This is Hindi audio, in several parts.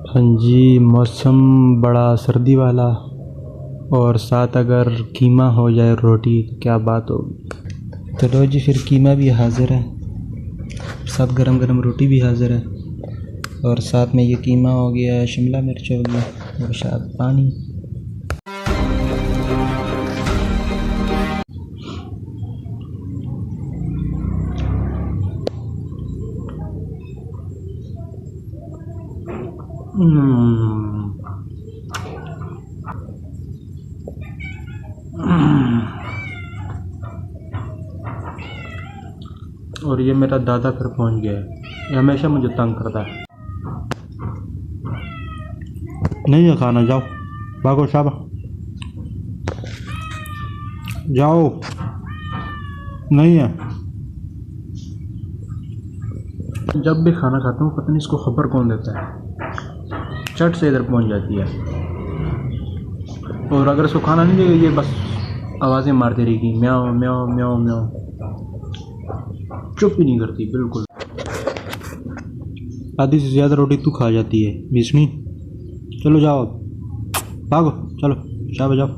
हाँ जी, मौसम बड़ा सर्दी वाला और साथ अगर कीमा हो जाए रोटी तो क्या बात होगी। तो लो जी, फिर कीमा भी हाज़िर है, साथ गरम गरम रोटी भी हाज़िर है और साथ में ये कीमा हो गया, शिमला मिर्च हो गई और शायद पानी। और ये मेरा दादा फिर पहुंच गया है, ये हमेशा मुझे तंग करता है। नहीं है खाना, जाओ भागो शाबा, जाओ, नहीं है। जब भी खाना खाता हूँ पता नहीं इसको खबर कौन देता है, चट से इधर पहुंच जाती है और अगर इसको खाना नहीं देगा ये बस आवाज़ें मारती रहेगी, म्याओ म्याओ म्याओ म्याओ, चुप ही नहीं करती बिल्कुल। आधी से ज़्यादा रोटी तू खा जाती है भीषणी। चलो जाओ, भागो, चलो शाबाश, जाओ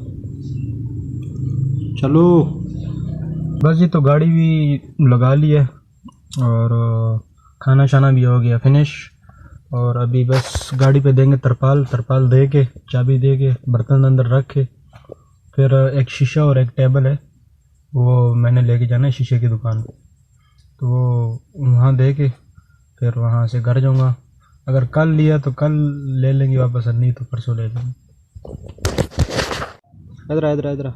चलो। बस ये तो गाड़ी भी लगा ली है और खाना शाना भी हो गया फिनिश और अभी बस गाड़ी पे देंगे तरपाल, तरपाल दे के चाबी दे के बर्तन अंदर रख के फिर एक शीशा और एक टेबल है वो मैंने लेके जाना है शीशे की दुकान पे, तो वो वहाँ दे के फिर वहाँ से घर जाऊँगा। अगर कल लिया तो कल ले लेंगे वापस, नहीं तो परसों ले लेंगे। इधर इधर इधर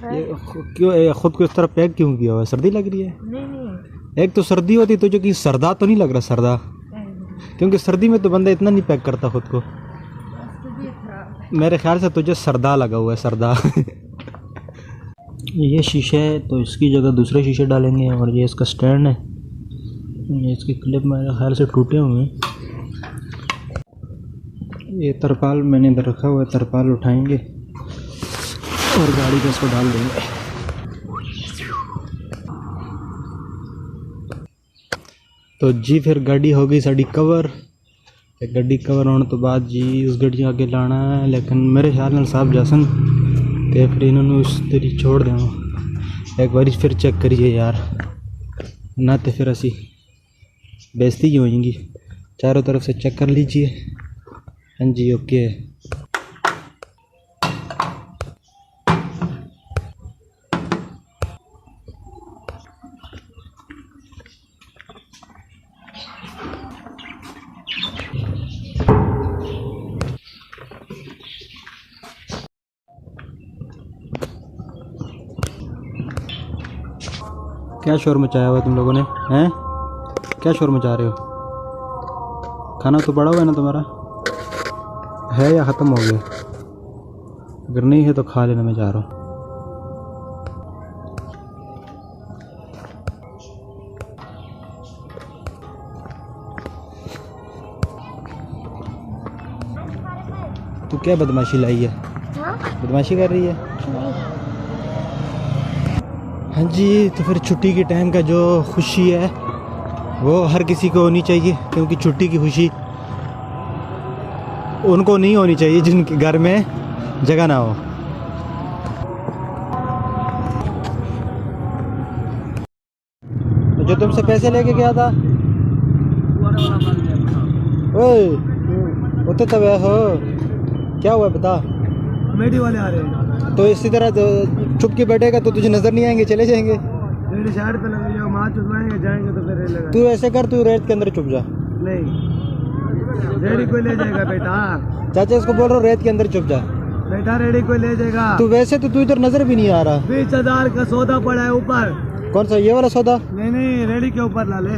ये क्यों खुद को इस तरह पैक क्यों किया हुआ है? सर्दी लग रही है? नहीं। एक तो सर्दी होती तो जो कि सरदा तो नहीं लग रहा, सरदा, क्योंकि सर्दी में तो बंदा इतना नहीं पैक करता खुद को। मेरे ख्याल से तुझे सरदा लगा हुआ है, सरदा। ये शीशे है तो इसकी जगह दूसरे शीशे डालेंगे और ये इसका स्टैंड है, ये इसकी क्लिप मेरे ख्याल से टूटे हुए हैं। ये तरपाल मैंने इधर रखा हुआ है, तरपाल उठाएंगे और गाड़ी पे इसको डाल देंगे। तो जी फिर गाड़ी हो गई साड़ी कवर, गड्डी कवर होने तो बाद जी उस गड्डी आगे लाना है, लेकिन मेरे ख्याल में साहब जैसन तो फिर इन्होंने उस तेरी छोड़ दें। एक बार फिर चेक करिए यार, ना तो फिर असी बेइज्जती क्यों होगी। चारों तरफ से चेक कर लीजिए। हाँ जी, ओके। क्या शोर मचाया हुआ तुम लोगों ने, हैं? क्या शोर मचा रहे हो? खाना तो बड़ा हुआ है ना तुम्हारा, है या ख़त्म हो गया? अगर नहीं है तो खा लेना, मैं जा रहा हूँ। तू क्या बदमाशी लाई है? बदमाशी कर रही है? हाँ जी, तो फिर छुट्टी के टाइम का जो खुशी है वो हर किसी को होनी चाहिए, क्योंकि छुट्टी की खुशी उनको नहीं होनी चाहिए जिनके घर में जगह ना हो। तो जो तुमसे पैसे लेके गया था, ओए वो तो तब हो, क्या हुआ बता? कमेटी वाले आ रहे हैं। तो इसी तरह छुप के बैठेगा तो तुझे नजर नहीं आएंगे, चले जाएंगे। रेडी साइड पे लग जाओ, मार चुदवाएंगे, जाएंगे तो फिर रेल लगा। तू ऐसे कर, तू रेत के अंदर छुप जा। नहीं, रेडी कोई ले जाएगा बेटा। चाचा इसको बोल रहा हूँ रेत के अंदर छुप जा बेटा, रेडी कोई ले जाएगा। तू वैसे तो तू इधर नजर भी नहीं आ रहा। 20,000 का सौदा पड़ा है ऊपर। कौन सा, ये वाला सौदा? नहीं नहीं, रेडी के ऊपर ला ले।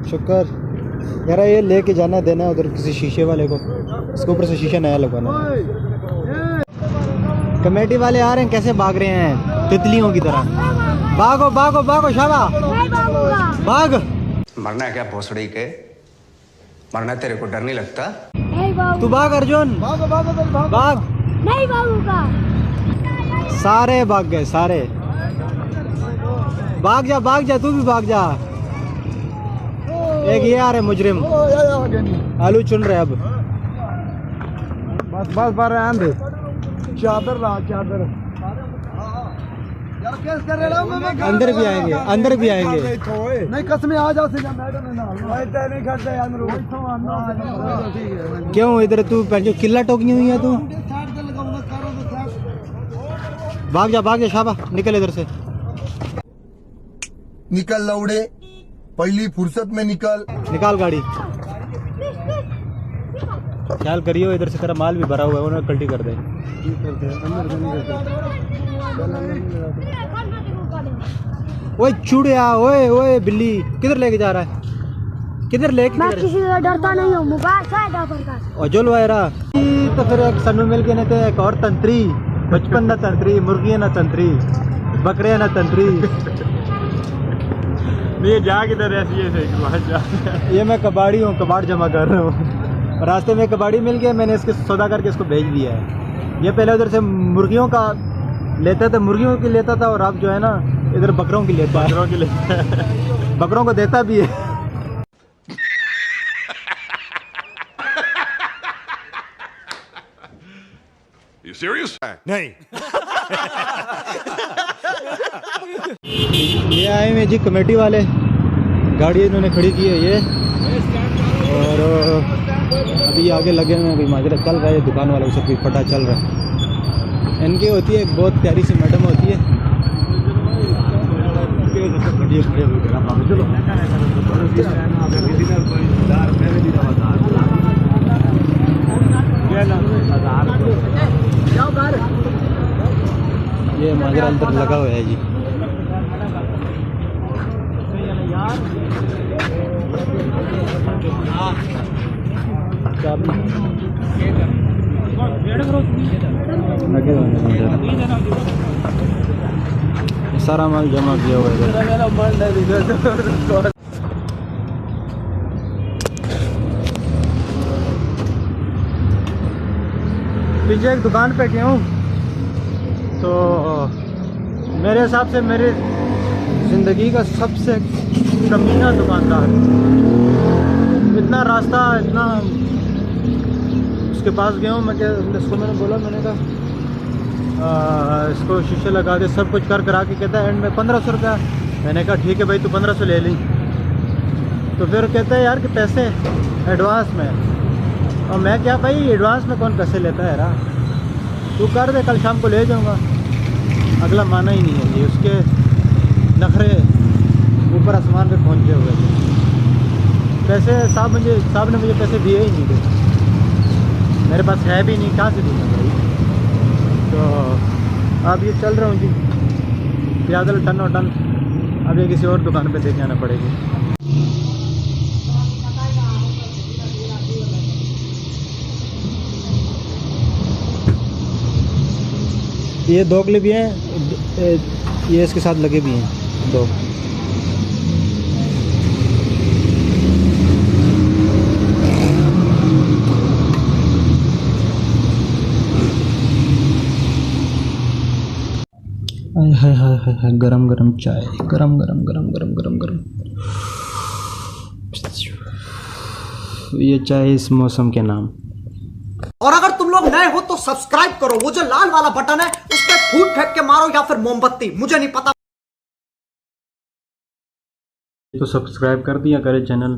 शुक्र यार, ये लेके जाना देना है उधर किसी शीशे वाले को, इसके ऊपर से शीशा नया लगवाना है। कमेटी वाले आ रहे हैं, कैसे भाग रहे हैं तितलियों की तरह। भागो भागो भागो शाबा, भाग। मरना है क्या भोसड़ी के? मरना तेरे को डर नहीं लगता? तू भाग अर्जुन, भागो भागो भागो। भाग। नहीं भागूंगा। सारे भाग गए, सारे भाग जा, भाग जा, तू भी भाग जा। एक ये आ रहे मुजरिम, आलू चुन रहे अब। बस बस बार आंदे चादर ला चादर यार केस कर रहे हो। अंदर भी आएंगे, अंदर भी आएंगे। नहीं कसम आ जाओ सीधा मैडम ना भाई नहीं करते अंदर। क्यों इधर तू जो किला टोकनी हुई है तू? भाग जा शाबा, निकल इधर से। निकल लौड़े, पहली फुर्सत में निकाल गाड़ी। ख्याल करियो इधर से तेरा माल भी भरा हुआ है, उन्हें कल्टी कर दे। ओए चूड़िया, ओए ओए बिल्ली, किधर लेके जा रहा है? किधर लेके? मैं किसी से डरता नहीं हूँ, मोबाइल से डरता। और जो वायरा तो फिर एक सन्नू मिल के ने एक और तंत्री, बचपन ना तंत्री, मुर्गियां ना तंत्री, बकरियां ना तंत्री। ये जा किधर ऐसी है? ये मैं कबाड़ी हूँ, कबाड़ जमा कर रहा हूँ। रास्ते में कबाड़ी मिल गया, मैंने इसके सौदा करके इसको भेज दिया है। ये पहले उधर से मुर्गियों का लेता था, मुर्गियों की लेता था, और अब जो है ना इधर बकरों की लेता है। बकरों को देता भी है। You serious? नहीं। ये आए हुए जी कमेटी वाले, गाड़ी इन्होंने खड़ी की है ये, और अभी आगे लगे हुए हैं। अभी माजरा चल रहा है, दुकान वालों से कोई पता चल रहा है। इनकी होती है एक बहुत प्यारी सी मैडम होती है। ये माजरा अंदर लगा हुआ है जी। सारा माल जमा किया हुआ है। पीछे एक दुकान पे गया हूँ, तो मेरे हिसाब से मेरी ज़िंदगी का सबसे कमीना दुकानदार। इतना रास्ता, इतना उसके पास गया हूँ मैं, क्या इसको मैंने बोला, मैंने कहा इसको शीशे लगा दे, सब कुछ कर करा के कहता है एंड में 1500 रुपया। मैंने कहा ठीक है भाई, तू 1500 ले ली। तो फिर कहता है यार कि पैसे एडवांस में, और मैं क्या भाई एडवांस में कौन पैसे लेता है यार, तू कर दे, कल शाम को ले जाऊँगा। अगला माना ही नहीं है जी, उसके नखरे ऊपर आसमान पे पहुँचे हुए थे। पैसे साहब ने मुझे पैसे दिए ही नहीं थे, मेरे पास है भी नहीं, कहाँ से दूँगा भाई। तो अब ये चल रहा हूँ जी प्यादल टन और टन। अब ये किसी और दुकान पे देखे आना पड़ेगी। ये दो क्लिप भी हैं, ये इसके साथ लगे भी हैं दो। हाय हाय हाय हाय, गरम गरम चाय, गरम गरम गरम गरम गरम गरम। ये चाय इस मौसम के नाम। और अगर तुम लोग नए हो तो सब्सक्राइब करो, वो जो लाल वाला बटन है उस पर फूट फेंक के मारो या फिर मोमबत्ती, मुझे नहीं पता। तो सब्सक्राइब कर दिया करें चैनल।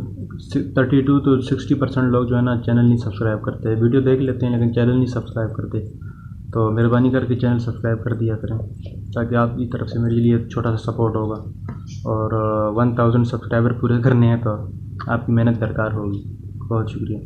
32 to 60% लोग जो है ना चैनल नहीं सब्सक्राइब करते, वीडियो देख लेते हैं लेकिन चैनल नहीं सब्सक्राइब करते। तो मेहरबानी करके चैनल सब्सक्राइब कर दिया करें, ताकि आपकी तरफ से मेरे लिए छोटा सा सपोर्ट होगा। और 1000 सब्सक्राइबर पूरे करने हैं तो आपकी मेहनत दरकार होगी। बहुत शुक्रिया।